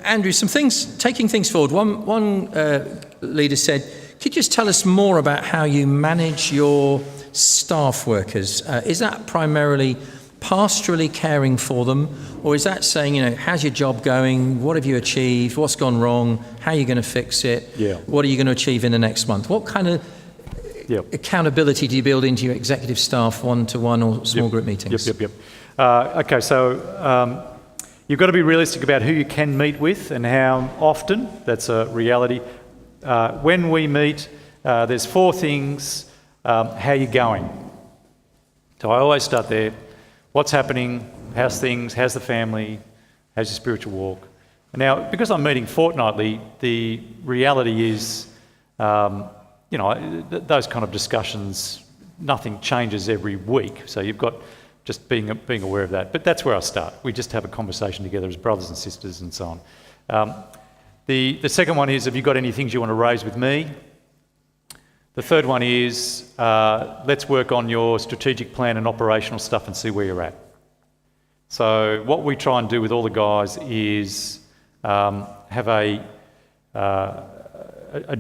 Andrew, taking things forward. One leader said, could you just tell us more about how you manage your staff workers? Is that primarily pastorally caring for them, or is that saying, how's your job going? What have you achieved? What's gone wrong? How are you going to fix it? Yeah. What are you going to achieve in the next month? What kind of accountability do you build into your executive staff, one-to-one or small group meetings? Okay, so you've got to be realistic about who you can meet with and how often. That's a reality. When we meet, there's 4 things. How you going? So I always start there. What's happening? How's things? How's the family? How's your spiritual walk? Now, because I'm meeting fortnightly, the reality is, those kind of discussions, nothing changes every week. So you've got just being aware of that. But that's where I start. We just have a conversation together as brothers and sisters and so on. The second one is, have you got any things you want to raise with me? The third one is, let's work on your strategic plan and operational stuff and see where you're at. So what we try and do with all the guys is have a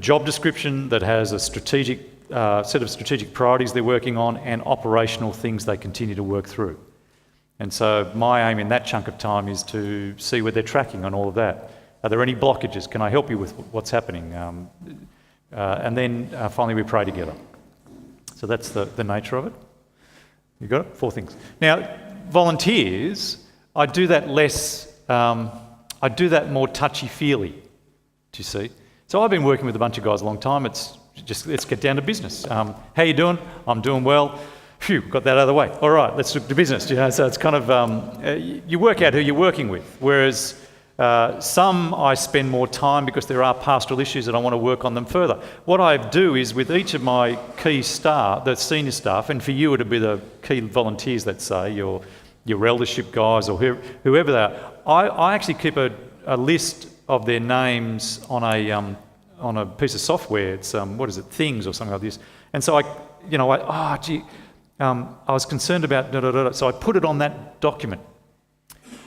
job description that has a strategic set of strategic priorities they're working on and operational things they continue to work through. And so my aim in that chunk of time is to see where they're tracking on all of that. Are there any blockages? Can I help you with what's happening? And then finally we pray together. So that's the nature of it. You got it? 4 things. Now, volunteers, I do that less, I do that more touchy-feely, do you see? So I've been working with a bunch of guys a long time. It's just, let's get down to business. How you doing? I'm doing well. Phew, got that out of the way. All right, let's look to business. So it's kind of, you work out who you're working with. Whereas some I spend more time because there are pastoral issues and I want to work on them further. What I do is with each of my key staff, the senior staff, and for you it'd be the key volunteers, let's say, your eldership guys or whoever they are, I actually keep a list of their names on a piece of software. It's Things or something like this. And so I was concerned about so I put it on that document.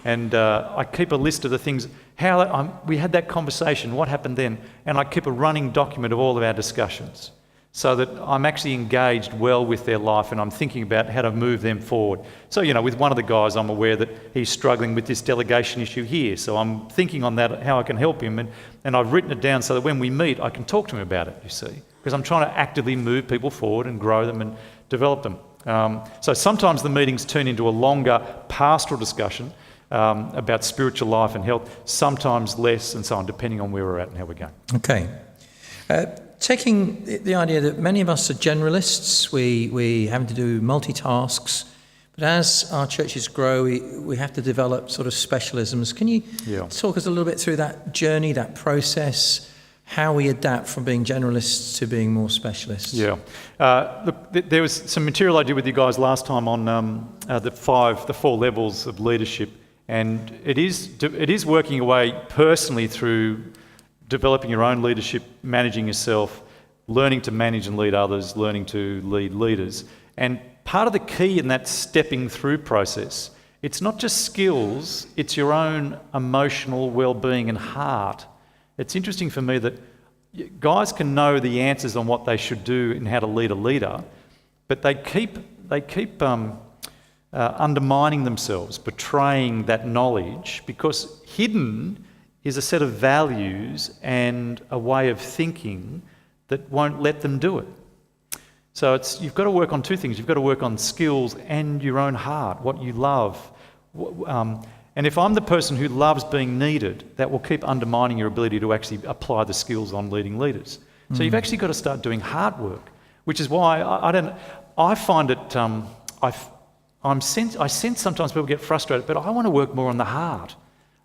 And I keep a list of the things, we had that conversation, what happened then, and I keep a running document of all of our discussions so that I'm actually engaged well with their life and I'm thinking about how to move them forward. So, with one of the guys, I'm aware that he's struggling with this delegation issue here, so I'm thinking on that, how I can help him, and I've written it down so that when we meet, I can talk to him about it, you see, because I'm trying to actively move people forward and grow them and develop them. So sometimes the meetings turn into a longer pastoral discussion, about spiritual life and health, sometimes less and so on, depending on where we're at and how we're going. Okay. Taking the idea that many of us are generalists, we have to do multitasks, but as our churches grow, we have to develop sort of specialisms. Can you talk us a little bit through that journey, that process, how we adapt from being generalists to being more specialists? Yeah. Look, there was some material I did with you guys last time on the 4 levels of leadership. And it is working away personally through developing your own leadership, managing yourself, learning to manage and lead others, learning to lead leaders. And part of the key in that stepping through process, it's not just skills, it's your own emotional well-being and heart. It's interesting for me that guys can know the answers on what they should do and how to lead a leader, but they keep undermining themselves, betraying that knowledge, because hidden is a set of values and a way of thinking that won't let them do it. So you've got to work on 2 things. You've got to work on skills and your own heart, what you love. And if I'm the person who loves being needed, that will keep undermining your ability to actually apply the skills on leading leaders. So you've actually got to start doing hard work, which is why I find it, I sense sometimes people get frustrated, but I want to work more on the heart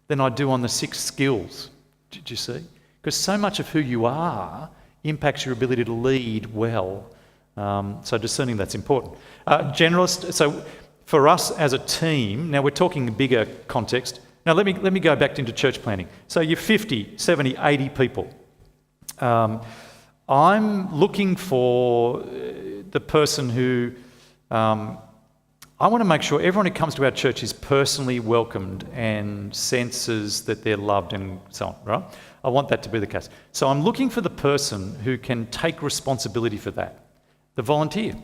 than I do on the 6 skills. Do you see? Because so much of who you are impacts your ability to lead well. So discerning that's important. Generalist. So for us as a team, now we're talking bigger context. Now let me go back into church planning. So you're 50, 70, 80 people. I'm looking for the person who I want to make sure everyone who comes to our church is personally welcomed and senses that they're loved and so on, right? I want that to be the case. So I'm looking for the person who can take responsibility for that, the volunteer.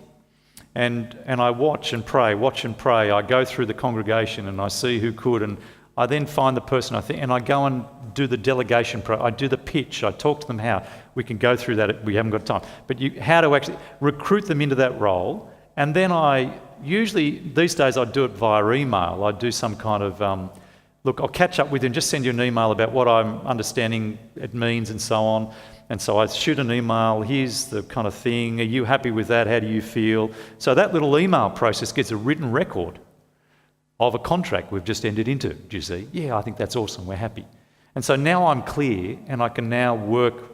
And I watch and pray. I go through the congregation and I see who could, and I then find the person and I go and do the delegation. I do the pitch. I talk to them how we can go through that. We haven't got time, but how to actually recruit them into that role. And then usually these days I do it via email. I do some kind of look. I'll catch up with you and just send you an email about what I'm understanding it means and so on. And so I shoot an email, here's the kind of thing, are you happy with that, how do you feel? So that little email process gets a written record of a contract we've just entered into, do you see? Yeah, I think that's awesome, we're happy. And so now I'm clear and I can now work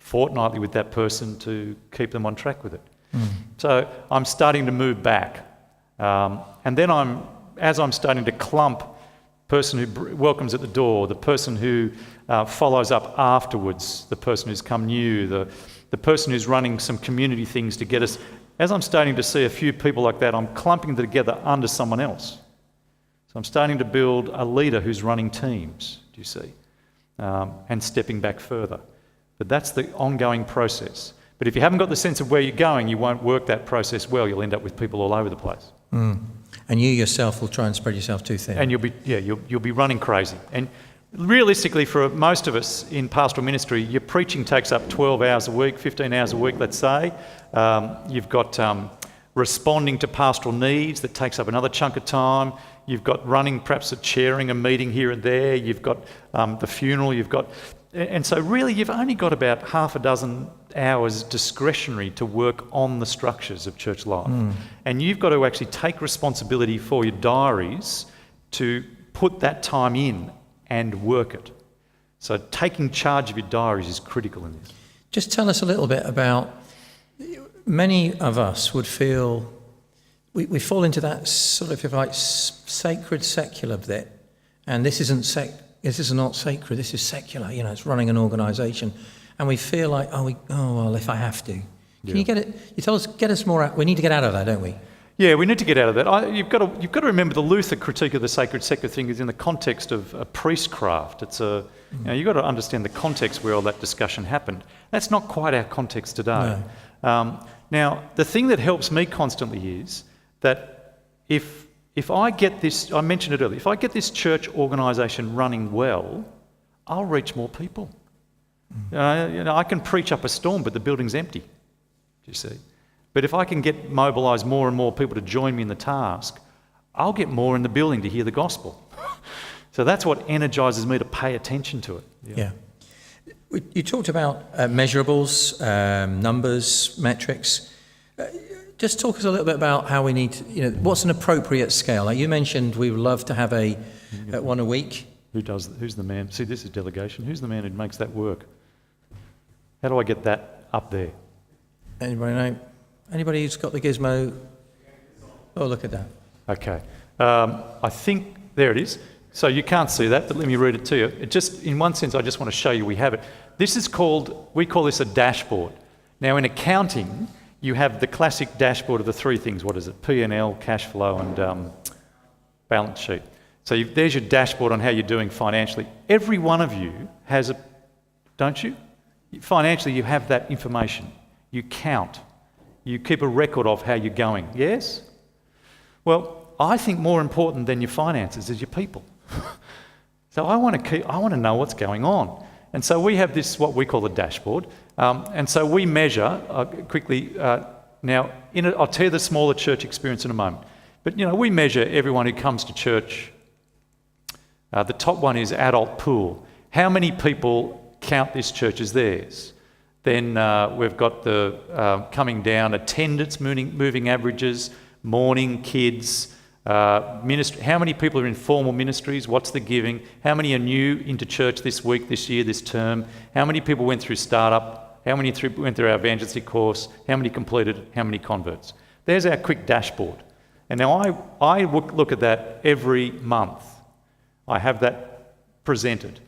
fortnightly with that person to keep them on track with it. So I'm starting to move back. And then as I'm starting to clump, person who welcomes at the door, the person who follows up afterwards, the person who's come new, the person who's running some community things to get us. As I'm starting to see a few people like that, I'm clumping them together under someone else. So I'm starting to build a leader who's running teams, do you see? And stepping back further. But that's the ongoing process. But if you haven't got the sense of where you're going, you won't work that process well. You'll end up with people all over the place. And you yourself will try and spread yourself too thin. And you'll be running crazy. And realistically, for most of us in pastoral ministry, your preaching takes up 12 hours a week, 15 hours a week, let's say. You've got responding to pastoral needs that takes up another chunk of time. You've got running, perhaps chairing a meeting here and there. You've got the funeral. And so really you've only got about half a dozen hours discretionary to work on the structures of church life. And you've got to actually take responsibility for your diaries to put that time in and work it. So taking charge of your diaries is critical in this. Just tell us a little bit about, many of us would feel, we fall into that sort of, if you like, sacred secular bit, and this is not sacred, this is secular, it's running an organisation. And we feel like, well, if I have to. Can you get it? You told us, get us more out. We need to get out of that, don't we? Yeah, we need to get out of that. You've got to remember the Luther critique of the sacred secular thing is in the context of a priestcraft. You've got to understand the context where all that discussion happened. That's not quite our context today. No. Now, the thing that helps me constantly is that if I get this, I mentioned it earlier, if I get this church organisation running well, I'll reach more people. I can preach up a storm, but the building's empty, do you see? But if I can mobilise more and more people to join me in the task, I'll get more in the building to hear the gospel. So that's what energises me to pay attention to it. Yeah. You talked about measurables, numbers, metrics. Just talk us a little bit about how we need to, what's an appropriate scale? Like you mentioned, we would love to have one a week. Who's the man? See, this is delegation. Who's the man who makes that work? How do I get that up there? Anybody know? Anybody who's got the gizmo? Oh, look at that. Okay. I think, there it is. So you can't see that, but let me read it to you. In one sense, I just want to show you we have it. We call this a dashboard. Now in accounting, you have the classic dashboard of the three things. What is it? P&L, cash flow, and balance sheet. So there's your dashboard on how you're doing financially. Every one of you has don't you? Financially, you have that information. You count. You keep a record of how you're going. Yes? Well, I think more important than your finances is your people. So I want to know what's going on. And so we have this, what we call a dashboard. And so we measure, quickly, now, I'll tell you the smaller church experience in a moment. But, we measure everyone who comes to church. The top one is adult pool. How many people count this church as theirs? Then we've got the coming down, attendance, moving averages, morning, kids, ministry. How many people are in formal ministries? What's the giving? How many are new into church this week, this year, this term? How many people went through startup? How many went through our evangelistic course? How many completed it? How many converts? There's our quick dashboard. And now I look at that every month. I have that presented.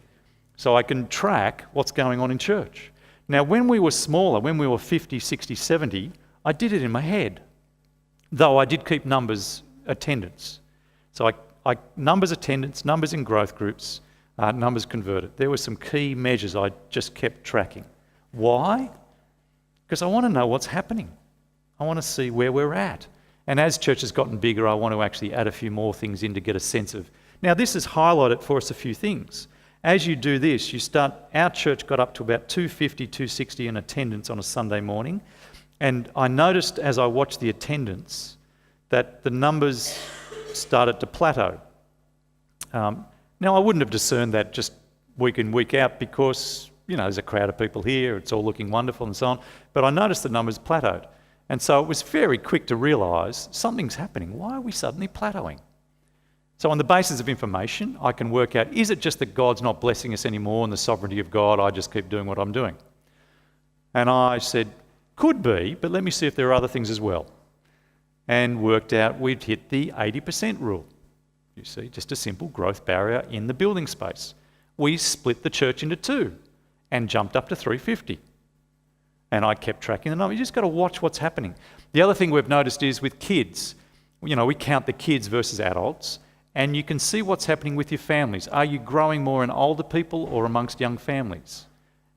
So I can track what's going on in church. Now, when we were smaller, when we were 50, 60, 70, I did it in my head. Though I did keep numbers attendance. So numbers attendance, numbers in growth groups, numbers converted. There were some key measures I just kept tracking. Why? Because I want to know what's happening. I want to see where we're at. And as church has gotten bigger, I want to actually add a few more things in to get a sense of... Now, this has highlighted for us a few things. As you do this, our church got up to about 250, 260 in attendance on a Sunday morning. And I noticed as I watched the attendance that the numbers started to plateau. Now, I wouldn't have discerned that just week in, week out because, there's a crowd of people here, it's all looking wonderful and so on. But I noticed the numbers plateaued. And so it was very quick to realise something's happening. Why are we suddenly plateauing? So on the basis of information, I can work out, is it just that God's not blessing us anymore and the sovereignty of God, I just keep doing what I'm doing? And I said, could be, but let me see if there are other things as well. And worked out we'd hit the 80% rule. You see, just a simple growth barrier in the building space. We split the church into two and jumped up to 350. And I kept tracking the number. You just got to watch what's happening. The other thing we've noticed is with kids, we count the kids versus adults, and you can see what's happening with your families. Are you growing more in older people or amongst young families?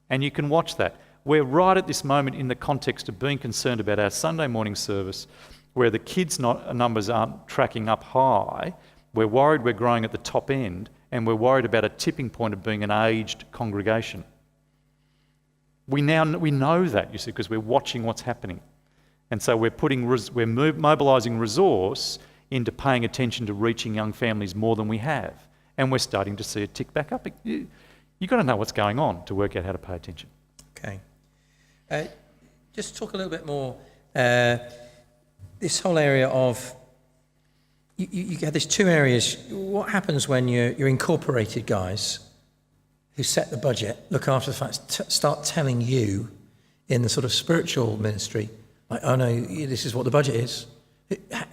And you can watch that. We're right at this moment in the context of being concerned about our Sunday morning service, where the kids' numbers aren't tracking up high. We're worried we're growing at the top end, and we're worried about a tipping point of being an aged congregation. We know that, you see, because we're watching what's happening. And so we're mobilising resource into paying attention to reaching young families more than we have. And we're starting to see it tick back up. You've got to know what's going on to work out how to pay attention. Okay. Just talk a little bit more, this whole area of, you have these two areas. What happens when you're incorporated guys who set the budget, look after the facts, start telling you in the sort of spiritual ministry, like, oh no, this is what the budget is.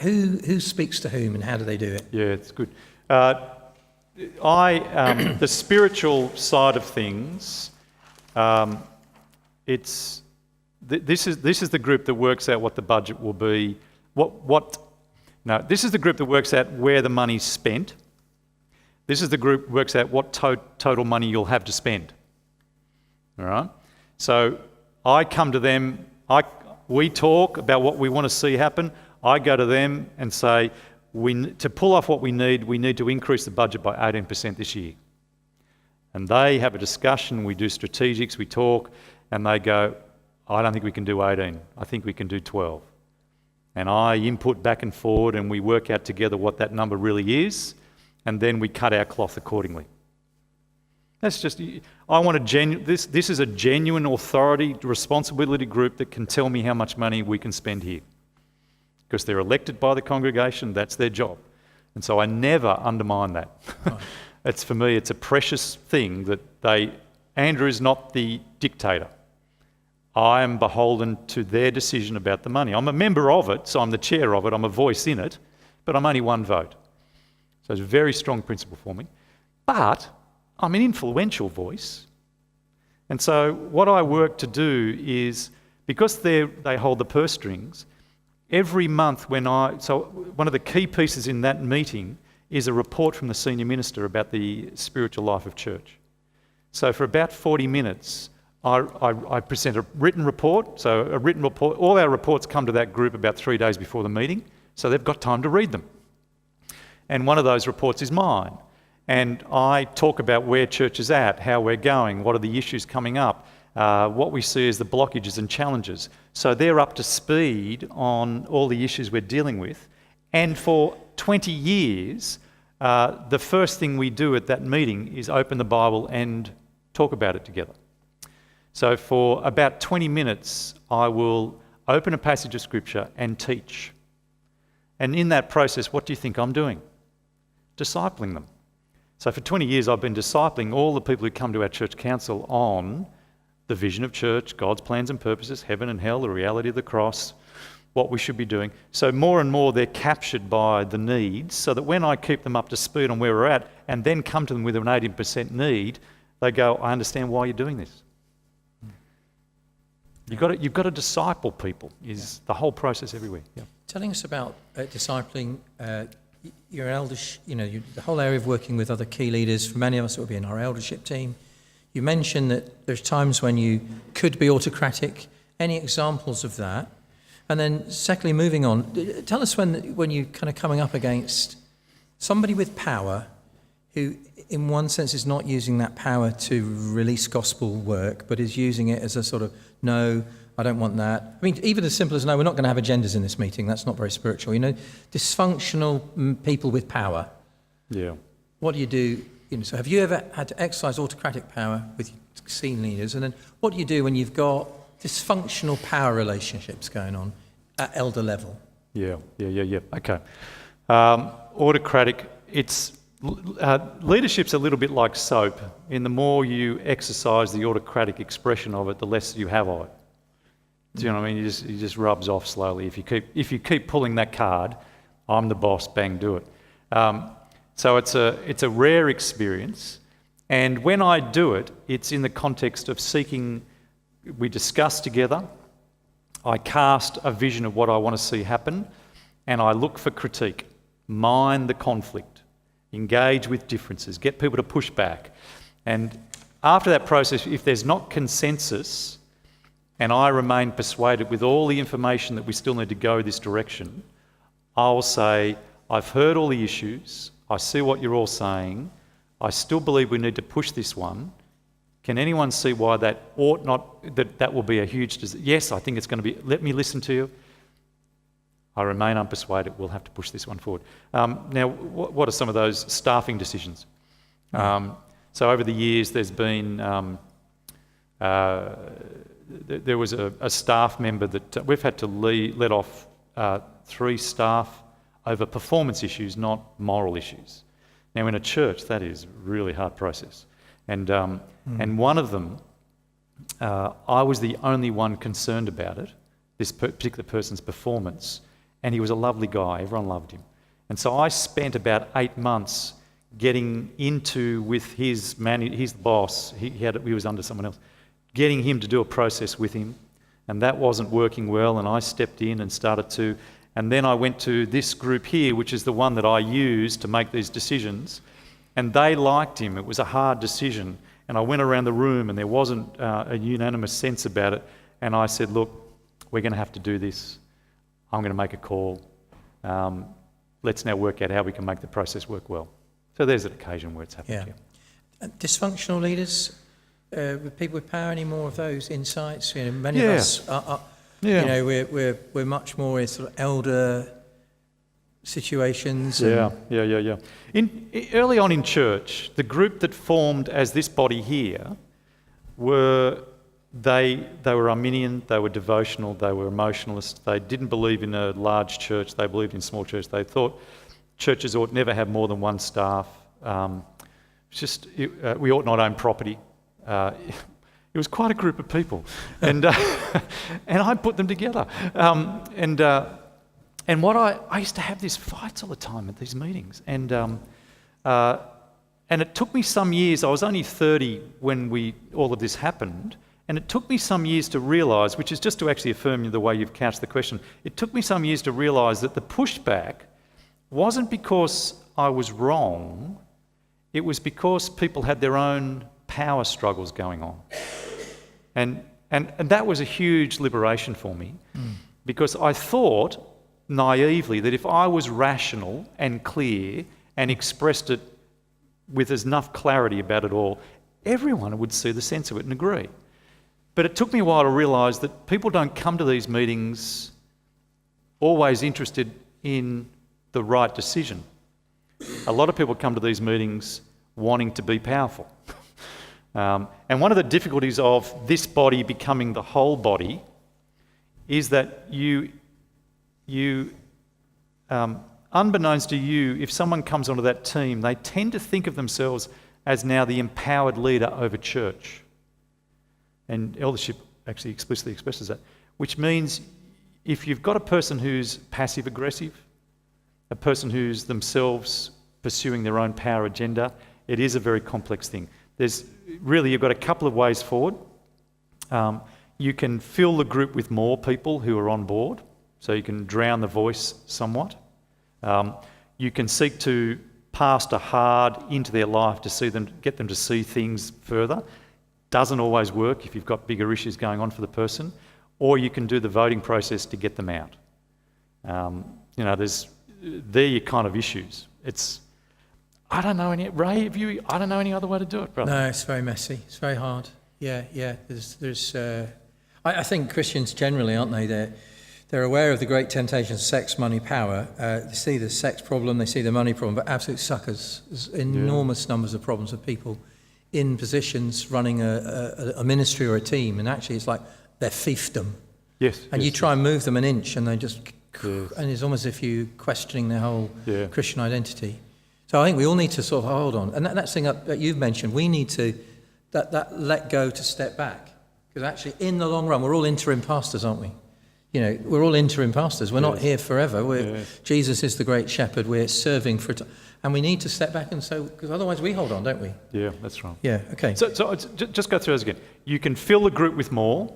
Who speaks to whom and how do they do it? Yeah, it's good. The spiritual side of things, this is the group that works out what the budget will be. This is the group that works out where the money's spent. This is the group that works out what total money you'll have to spend. All right? So I come to them, we talk about what we want to see happen. I go to them and say, to pull off what we need to increase the budget by 18% this year. And they have a discussion, we do strategics, we talk, and they go, I don't think we can do 18, I think we can do 12. And I input back and forward and we work out together what that number really is, and then we cut our cloth accordingly. That's just, this is a genuine authority, responsibility group that can tell me how much money we can spend here. Because they're elected by the congregation, that's their job. And so I never undermine that. Right. For me, it's a precious thing that Andrew is not the dictator. I am beholden to their decision about the money. I'm a member of it, so I'm the chair of it, I'm a voice in it, but I'm only one vote. So it's a very strong principle for me. But I'm an influential voice. And so what I work to do is, because they hold the purse strings, every month so one of the key pieces in that meeting is a report from the senior minister about the spiritual life of church. So for about 40 minutes, I present a written report. So a written report, all our reports come to that group about 3 days before the meeting, so they've got time to read them. And one of those reports is mine. And I talk about where church is at, how we're going, what are the issues coming up, what we see as the blockages and challenges. So they're up to speed on all the issues we're dealing with. And for 20 years, the first thing we do at that meeting is open the Bible and talk about it together. So for about 20 minutes, I will open a passage of Scripture and teach. And in that process, what do you think I'm doing? Discipling them. So for 20 years, I've been discipling all the people who come to our church council on the vision of church, God's plans and purposes, heaven and hell, the reality of the cross, what we should be doing. So more and more they're captured by the needs, so that when I keep them up to speed on where we're at and then come to them with an 18% need, they go, I understand why you're doing this. You've got to disciple people, is the whole process everywhere. Yeah. telling us about discipling your elders, the whole area of working with other key leaders. For many of us, it will be in our eldership team. You mentioned that there's times when you could be autocratic. Any examples of that? And then secondly, moving on, tell us when you're kind of coming up against somebody with power who in one sense is not using that power to release gospel work, but is using it as a sort of, no, I don't want that. I mean, even as simple as, no, we're not going to have agendas in this meeting. That's not very spiritual. Dysfunctional people with power. Yeah. What do you do? So have you ever had to exercise autocratic power with senior leaders? And then what do you do when you've got dysfunctional power relationships going on at elder level? Yeah. Okay. Autocratic, leadership's a little bit like soap. In the more you exercise the autocratic expression of it, the less you have of it. Do you know what I mean? It just rubs off slowly. If you keep pulling that card, I'm the boss, bang, do it. So it's a rare experience. And when I do it, it's in the context of seeking, we discuss together, I cast a vision of what I want to see happen, and I look for critique, mind the conflict, engage with differences, get people to push back. And after that process, if there's not consensus, and I remain persuaded with all the information that we still need to go this direction, I'll say, I've heard all the issues, I see what you're all saying, I still believe we need to push this one. Can anyone see why that ought not, that will be a huge decision? Yes, I think it's going to be, let me listen to you. I remain unpersuaded, we'll have to push this one forward. Now, what are some of those staffing decisions? So over the years, there's been, there was a staff member that we've had to let off 3 staff over performance issues, not moral issues. Now, in a church, that is a really hard process. And one of them, I was the only one concerned about it, this particular person's performance, and he was a lovely guy, everyone loved him. And so I spent about 8 months getting into with his boss, he was under someone else, getting him to do a process with him, and that wasn't working well, and I stepped in and started to, and then I went to this group here, which is the one that I use to make these decisions, and they liked him. It was a hard decision, and I went around the room and there wasn't a unanimous sense about it, and I said, look, we're going to have to do this. I'm going to make a call. Let's now work out how we can make the process work well. So there's an occasion where it's happened. Yeah. Dysfunctional leaders, with people with power, any more of those insights? Many of us are we're much more in sort of elder situations. Yeah. Early on in church, the group that formed as this body here were Arminian, they were devotional, they were emotionalist. They didn't believe in a large church, they believed in small church. They thought churches ought never have more than one staff. We ought not own property. It was quite a group of people, and I put them together. And what I used to have these fights all the time at these meetings, and it took me some years. I was only 30 when all of this happened. And it took me some years to realise, which is just to actually affirm the way you've couched the question, it took me some years to realise that the pushback wasn't because I was wrong, it was because people had their own power struggles going on. And that was a huge liberation for me, because I thought naively that if I was rational and clear and expressed it with enough clarity about it all, everyone would see the sense of it and agree. But it took me a while to realise that people don't come to these meetings always interested in the right decision. A lot of people come to these meetings wanting to be powerful. And one of the difficulties of this body becoming the whole body is that you unbeknownst to you, if someone comes onto that team, they tend to think of themselves as now the empowered leader over church. And eldership actually explicitly expresses that, which means if you've got a person who's passive-aggressive, a person who's themselves pursuing their own power agenda, it is a very complex thing. You've got a couple of ways forward. You can fill the group with more people who are on board. so you can drown the voice somewhat. You can seek to pastor hard into their life to get them to see things further. Doesn't always work if you've got bigger issues going on for the person. Or you can do the voting process to get them out. They're your kind of issues. I don't know any other way to do it, brother. No, it's very messy. It's very hard. Yeah. I think Christians generally, aren't they? They're aware of the great temptations of sex, money, power. They see the sex problem, they see the money problem, but absolute suckers. There's enormous numbers of problems with people in positions running a ministry or a team, and actually it's like they're fiefdom. Yes. And you try and move them an inch, and they just... Yes. And it's almost as if you're questioning their whole Christian identity. So I think we all need to sort of hold on. And that's the thing that you've mentioned. We need to that let go to step back. Because actually, in the long run, we're all interim pastors, aren't we? We're all interim pastors. We're not here forever. Jesus is the great shepherd. We're serving for... And we need to step back and so... Because otherwise we hold on, don't we? Yeah, that's right. Yeah, okay. So just go through those again. You can fill the group with more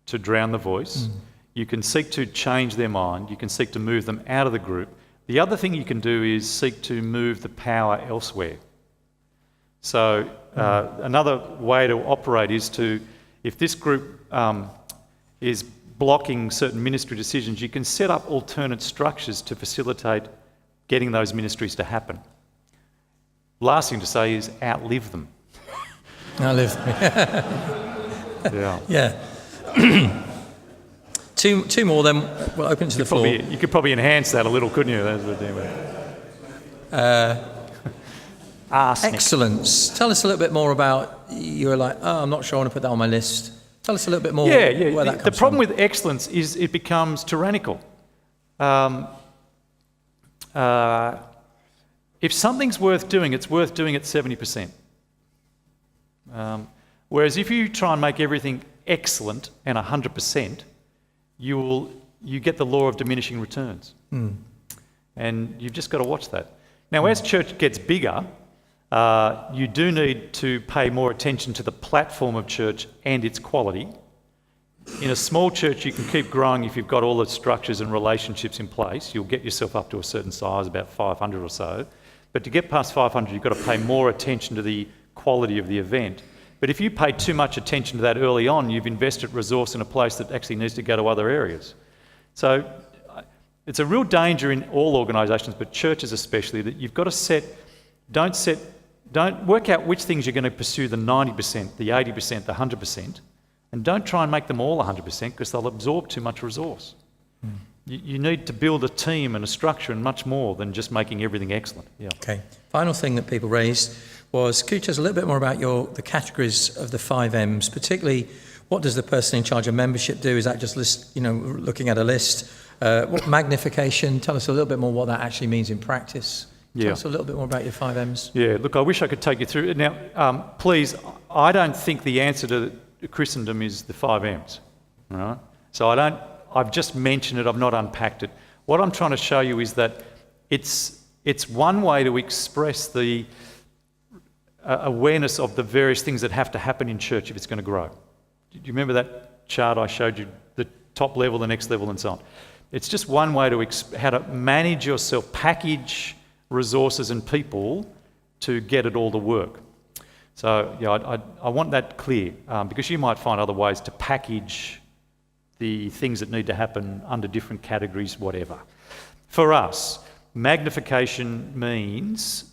to drown the voice. You can seek to change their mind. You can seek to move them out of the group. The other thing you can do is seek to move the power elsewhere. So another way to operate is if this group is blocking certain ministry decisions, you can set up alternate structures to facilitate getting those ministries to happen. Last thing to say is outlive them. Outlive them. Yeah. Two more, then we'll open to the floor. You could probably enhance that a little, couldn't you? That's what Arsenic. Excellence. Tell us a little bit more about, you were like, I'm not sure I want to put that on my list. Tell us a little bit more where that comes from. The problem with excellence is it becomes tyrannical. If something's worth doing, it's worth doing it 70%. Whereas if you try and make everything excellent and 100%, you get the law of diminishing returns. And you've just got to watch that. Now, as church gets bigger, you do need to pay more attention to the platform of church and its quality. In a small church, you can keep growing if you've got all the structures and relationships in place. You'll get yourself up to a certain size, about 500 or so. But to get past 500, you've got to pay more attention to the quality of the event. But if you pay too much attention to that early on, you've invested resource in a place that actually needs to go to other areas. So it's a real danger in all organisations, but churches especially, that you've got to don't work out which things you're going to pursue the 90%, the 80%, the 100%, and don't try and make them all 100% because they'll absorb too much resource. You need to build a team and a structure and much more than just making everything excellent. Yeah. Okay. Final thing that people raised was, could you tell us a little bit more about the categories of the 5 M's, particularly what does the person in charge of membership do? Is that just looking at a list? What magnification? Tell us a little bit more what that actually means in practice. Tell us a little bit more about your 5 M's. Yeah, look, I wish I could take you through it. Now, please, I don't think the answer to Christendom is the 5 M's. Right? So I've just mentioned it, I've not unpacked it. What I'm trying to show you is that it's one way to express the awareness of the various things that have to happen in church if it's going to grow. Do you remember that chart I showed you, the top level, the next level and so on? It's just one way to how to manage yourself, package resources and people to get it all to work. So I want that clear because you might find other ways to package the things that need to happen under different categories, whatever. For us, magnification means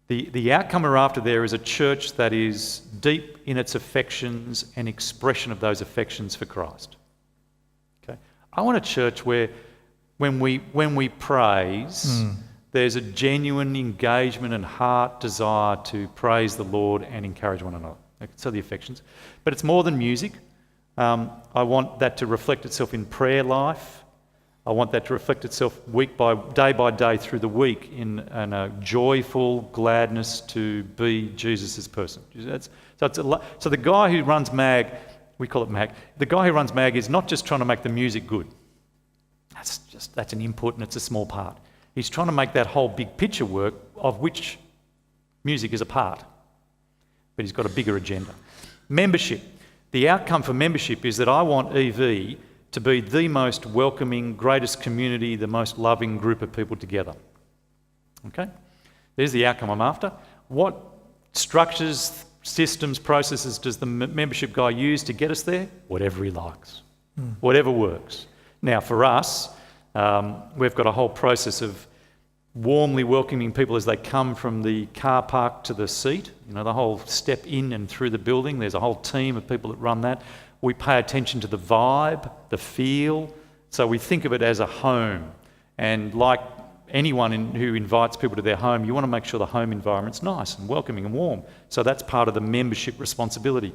the outcome we're after there is a church that is deep in its affections and expression of those affections for Christ. Okay, I want a church where when we praise, there's a genuine engagement and heart desire to praise the Lord and encourage one another. So the affections. But it's more than music. I want that to reflect itself in prayer life. I want that to reflect itself day by day through the week in a joyful gladness to be Jesus' person. So the guy who runs MAG, we call it MAG, the guy who runs MAG is not just trying to make the music good. That's an input and it's a small part. He's trying to make that whole big picture work, of which music is a part. But he's got a bigger agenda. Membership. The outcome for membership is that I want EV to be the most welcoming, greatest community, the most loving group of people together. Okay? There's the outcome I'm after. What structures, systems, processes does the membership guy use to get us there? Whatever he likes. Whatever works. Now, for us, we've got a whole process of warmly welcoming people as they come from the car park to the seat. You know, the whole step in and through the building. There's a whole team of people that run that. We pay attention to the vibe, the feel. So we think of it as a home. And like anyone who invites people to their home, you want to make sure the home environment's nice and welcoming and warm. So that's part of the membership responsibility.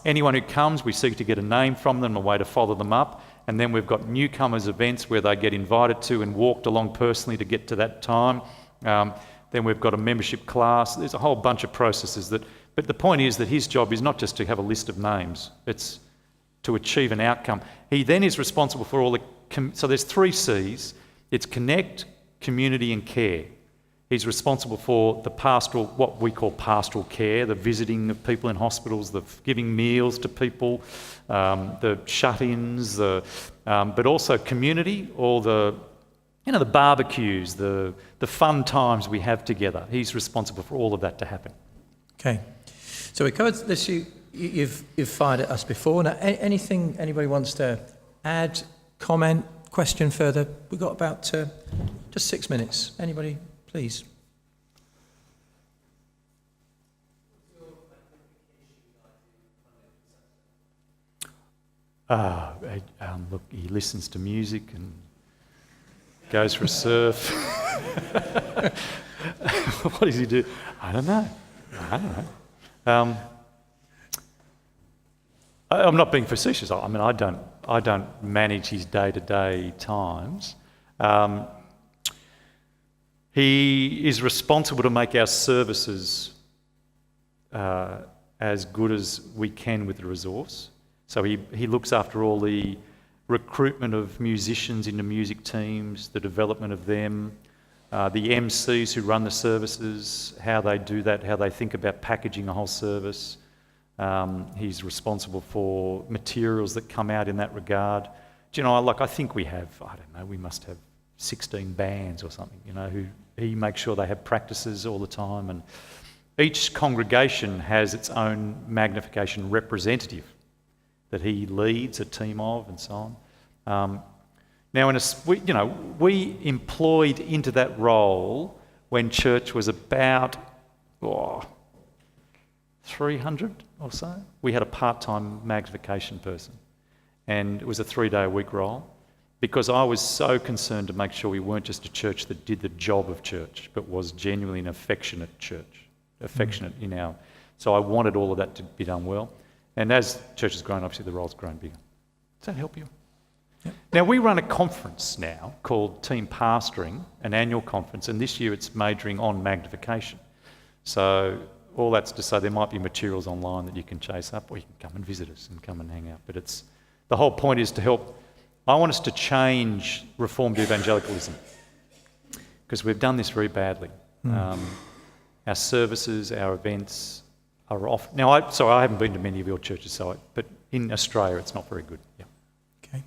Anyone who comes, we seek to get a name from them, a way to follow them up. And then we've got newcomers events where they get invited to and walked along personally to get to that time. Then we've got a membership class. There's a whole bunch of processes that... But the point is that his job is not just to have a list of names. It's to achieve an outcome. He then is responsible for all the... So there's 3 C's. It's connect, community and care. He's responsible for the pastoral, what we call pastoral care, the visiting of people in hospitals, the giving meals to people, the shut-ins, but also community, all the, the barbecues, the fun times we have together. He's responsible for all of that to happen. Okay. So we covered this. You've fired at us before. Now, anything anybody wants to add, comment, question further? We've got about just 6 minutes. Anybody, please. Look, he listens to music and goes for a surf. What does he do? I don't know. I'm not being facetious. I mean, I don't manage his day-to-day times. He is responsible to make our services as good as we can with the resource. So he looks after all the recruitment of musicians into music teams, the development of them, the MCs who run the services, how they do that, how they think about packaging a whole service. He's responsible for materials that come out in that regard. Do you know, I think we have, we must have 16 bands or something, who he makes sure they have practices all the time. And each congregation has its own magnification representative that he leads a team of and so on. Now, we employed into that role when church was about 300 or so. We had a part-time magnification person, and it was a 3-day-a-week role because I was so concerned to make sure we weren't just a church that did the job of church, but was genuinely an affectionate church, So I wanted all of that to be done well. And as church has grown, obviously the role's grown bigger. Does that help you? Yep. Now, we run a conference now called Team Pastoring, an annual conference, and this year it's majoring on magnification. So all that's to say there might be materials online that you can chase up, or you can come and visit us and come and hang out. But the whole point is to help. I want us to change Reformed evangelicalism because we've done this very badly. Our services, our events are off. Now, I haven't been to many of your churches, but in Australia it's not very good. Yeah. Okay.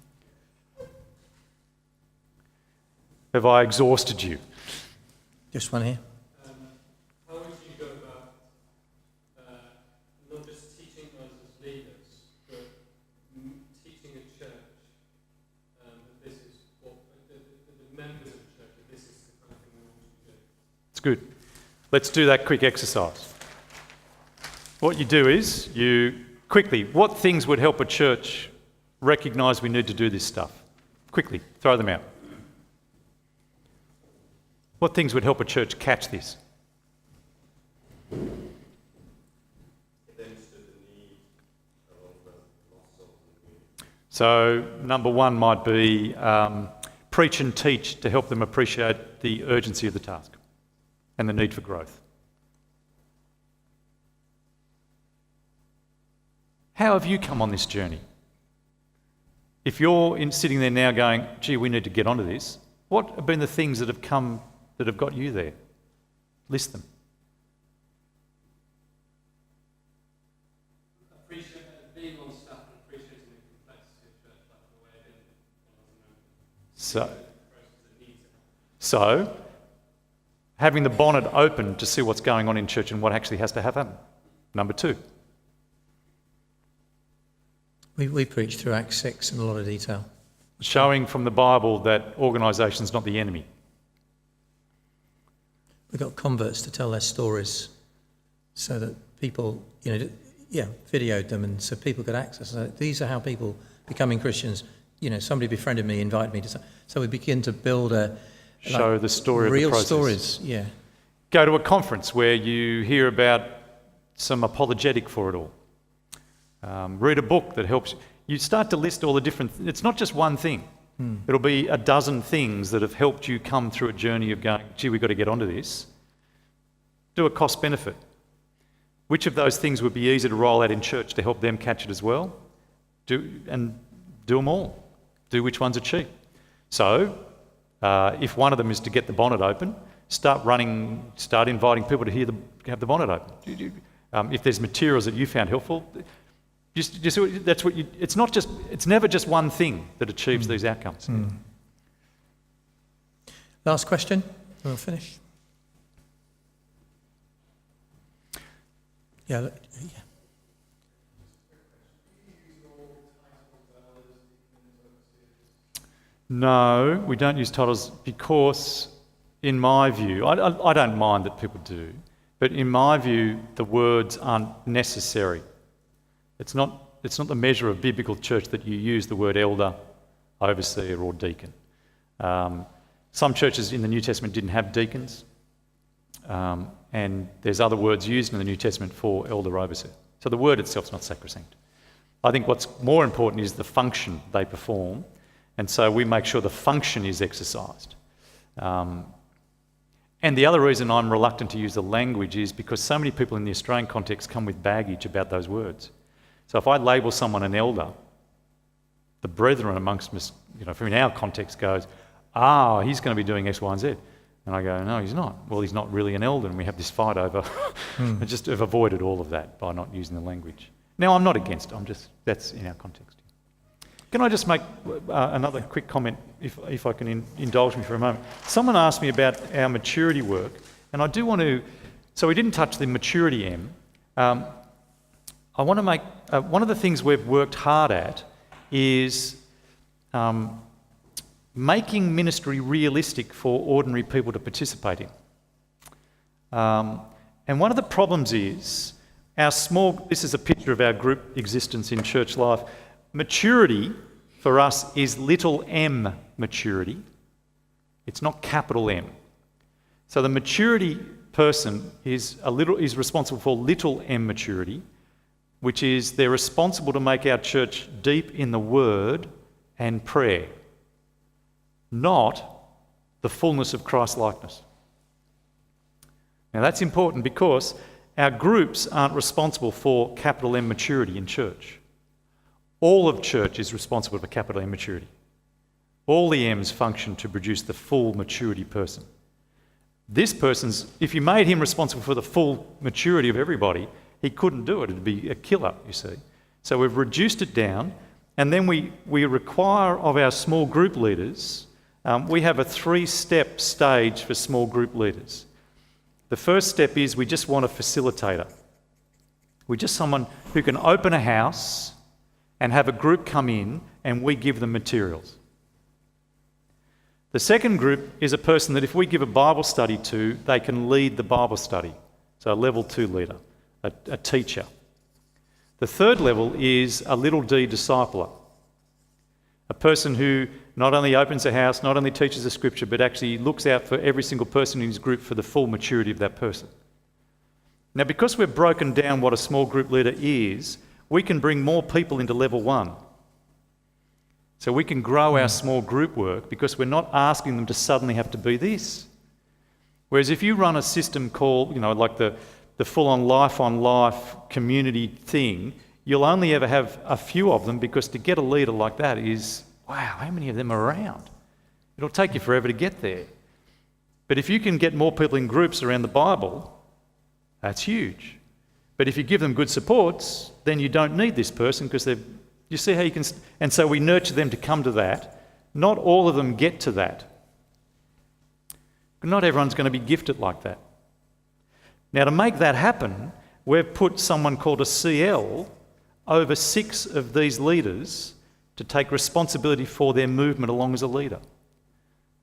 Have I exhausted you? Just one here. How would you go about not just teaching us as leaders, but teaching a church that this is what the members of the church, that this is the kind of thing we want to do? It's good. Let's do that quick exercise. What you do is what things would help a church recognise we need to do this stuff? Quickly, throw them out. What things would help a church catch this? So, number one might be preach and teach to help them appreciate the urgency of the task and the need for growth. How have you come on this journey? If you're sitting there now going, gee, we need to get onto this, what have been the things that have come that have got you there? List them. Being on staff and appreciating the complexity of church life in a way So, having the bonnet open to see what's going on in church and what actually has to happen. Number 2. We preach through Acts 6 in a lot of detail. Showing from the Bible that organisation's not the enemy. We've got converts to tell their stories so that people, videoed them, and so people could access. So these are how people becoming Christians. Somebody befriended me, invited me to. So we begin to build Show the story real of the process. stories. Yeah. Go to a conference where you hear about some apologetic for it all. Read a book that helps. You start to list all the different. It's not just one thing. It'll be a dozen things that have helped you come through a journey of going, gee, we've got to get onto this. Do a cost benefit. Which of those things would be easy to roll out in church to help them catch it as well? Do them all. Do which ones are cheap. So, if one of them is to get the bonnet open, start inviting people to have the bonnet open. If there's materials that you found helpful, it's never just one thing that achieves these outcomes. Last question, and we'll finish. Yeah. No, we don't use titles because, in my view, I don't mind that people do, but in my view, the words aren't necessary. It's not the measure of biblical church that you use the word elder, overseer, or deacon. Some churches in the New Testament didn't have deacons, and there's other words used in the New Testament for elder, overseer. So the word itself is not sacrosanct. I think what's more important is the function they perform, and so we make sure the function is exercised. And the other reason I'm reluctant to use the language is because so many people in the Australian context come with baggage about those words. So if I label someone an elder, the brethren amongst us, from our context goes, he's going to be doing X, Y, and Z. And I go, no, he's not. Well, he's not really an elder, and we have this fight over. I just have avoided all of that by not using the language. Now, I'm not against it. That's in our context. Can I just make another quick comment, if I can indulge me for a moment? Someone asked me about our maturity work, and I do want to. So we didn't touch the maturity M. I want to make one of the things we've worked hard at is making ministry realistic for ordinary people to participate in. And one of the problems is this is a picture of our group existence in church life. Maturity for us is little m maturity. It's not capital M. So the maturity person is responsible for little m maturity, which is they're responsible to make our church deep in the word and prayer, not the fullness of Christ-likeness. Now that's important because our groups aren't responsible for capital M maturity in church. All of church is responsible for capital M maturity. All the M's function to produce the full maturity person. This person's, if you made him responsible for the full maturity of everybody, he couldn't do it. It'd be a killer, you see. So we've reduced it down, and then we require of our small group leaders, we have a 3-step stage for small group leaders. The first step is we just want a facilitator. We just someone who can open a house and have a group come in and we give them materials. The second group is a person that if we give a Bible study to, they can lead the Bible study. So a level 2 leader, a teacher. The third level is a little d discipler. A person who not only opens a house, not only teaches the scripture, but actually looks out for every single person in his group for the full maturity of that person. Now, because we've broken down what a small group leader is, we can bring more people into level 1. So we can grow our small group work because we're not asking them to suddenly have to be this. Whereas if you run a system called, like the full-on life-on-life community thing, you'll only ever have a few of them because to get a leader like that is, wow, how many of them are around? It'll take you forever to get there. But if you can get more people in groups around the Bible, that's huge. But if you give them good supports, then you don't need this person because you see how you can... And so we nurture them to come to that, Not all of them get to that. Not everyone's going to be gifted like that. Now, to make that happen, we've put someone called a CL over 6 of these leaders to take responsibility for their movement along as a leader.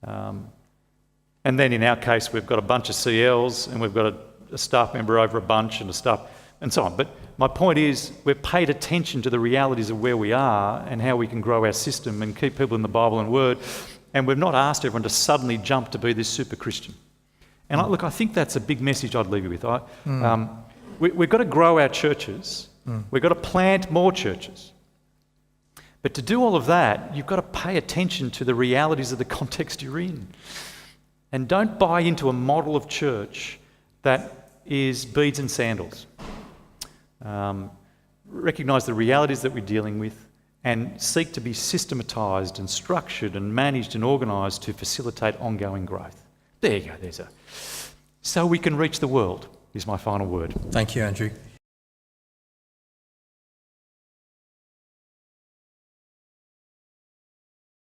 And then in our case, we've got a bunch of CLs and we've got a staff member over a bunch and a staff, and so on. But my point is, we've paid attention to the realities of where we are and how we can grow our system and keep people in the Bible and Word, and we've not asked everyone to suddenly jump to be this super Christian. And I think that's a big message I'd leave you with. We've got to grow our churches. We've got to plant more churches. But to do all of that, you've got to pay attention to the realities of the context you're in. And don't buy into a model of church that is beads and sandals. Recognise the realities that we're dealing with and seek to be systematised and structured and managed and organised to facilitate ongoing growth. There you go, so we can reach the world, is my final word. Thank you, Andrew.